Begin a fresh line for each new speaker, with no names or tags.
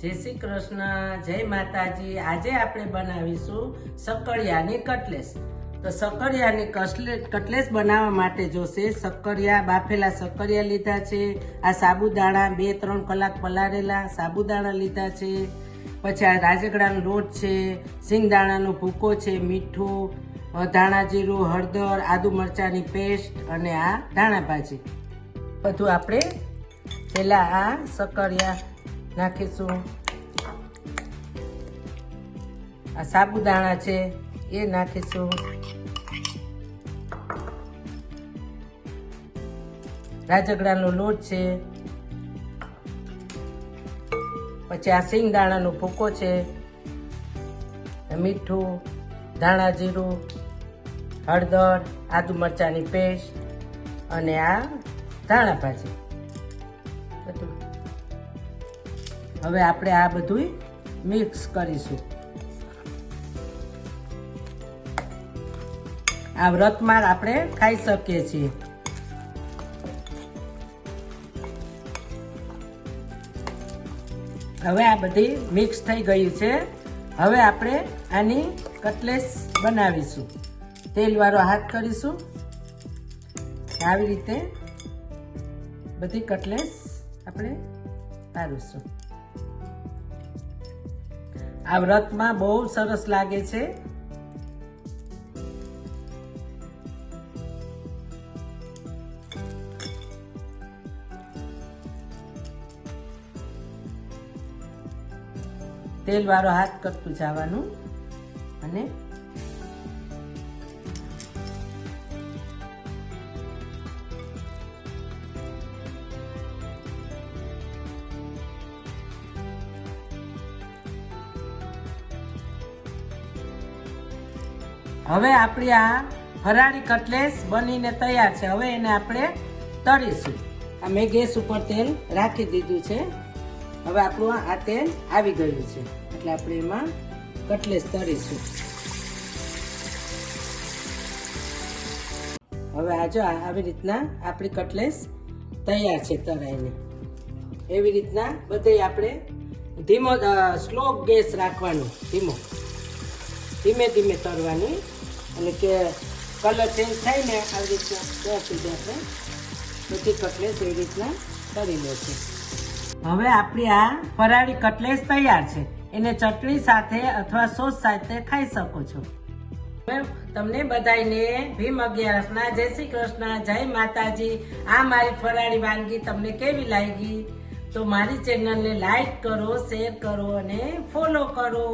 જય શ્રી કૃષ્ણ, જય માતાજી। આજે આપણે બનાવીશું સક્કરિયાની કટલેસ। તો સક્કરિયાની કટલેસ બનાવવા માટે જોશે સક્કરિયા, બાફેલા સક્કરિયા લીધા છે। આ સાબુદાણા 2-3 કલાક પલાળેલા સાબુદાણા લીધા છે। પછી આ રાજગરાનો લોટ છે, સિંગદાણાનો ભૂકો છે, મીઠું, ધાણા જીરું, હળદર, આદુ મરચાંની પેસ્ટ અને આ ધાણા ભાજી। બધું આપણે પહેલા આ સક્કરિયા નાખીશું। આ સાબુદાણા છે એ નાખીશું। રાજગરાનો લોટ છે, પછી આ સિંગદાણાનો ભૂકો છે, મીઠું, ધાણા જીરું, હળદર, આદુ મરચાંની પેસ્ટ અને આ ધાણા ભાજી બધું। હવે આપણે આ બધું મિક્સ કરીશું। આ વ્રતમાં આપણે ખાઈ શકીએ છીએ। હવે આ બધી મિક્સ થઈ ગયું છે। હવે આપણે આની કટલેસ બનાવીશું। તેલવાળો હાથ કરીશું। આવી રીતે બધી કટલેસ આપણે પાડીશું। આ વ્રતમાં બહુ સરસ લાગે છે। તેલ વાળો હાથ કરતું જવાનું અને હવે આપણી આ ફરાળી કટલેસ બનીને તૈયાર છે। હવે એને આપણે તળીશું। મેં ગેસ ઉપર તેલ રાખી દીધું છે। હવે આપણું આ તેલ આવી ગયું છે એટલે આપણે એમાં કટલેસ તળીશું। હવે આ જો આવી રીતના આપણી કટલેસ તૈયાર છે તળાઈને। એવી રીતના બધે આપણે ધીમો સ્લો ગેસ રાખવાનો, ધીમે ધીમે તળવાની અને કે કલર ચેન્જ થાય ને આવી રીતના ત્યાં સુધી આપણે બધી કટલેસ એવી રીતના તળી લેશું। હવે આપણી આ ફરાળી કટલેસ તૈયાર છે। એને ચટણી સાથે અથવા સોસ સાથે ખાઈ શકો છો। તમને બધાને ભીમ 11ના જય શ્રી કૃષ્ણ, જય માતાજી। આ મારી ફરાળી વાનગી તમને કેવી લાગી તો મારી ચેનલને લાઈક કરો, શેર કરો અને ફોલો કરો।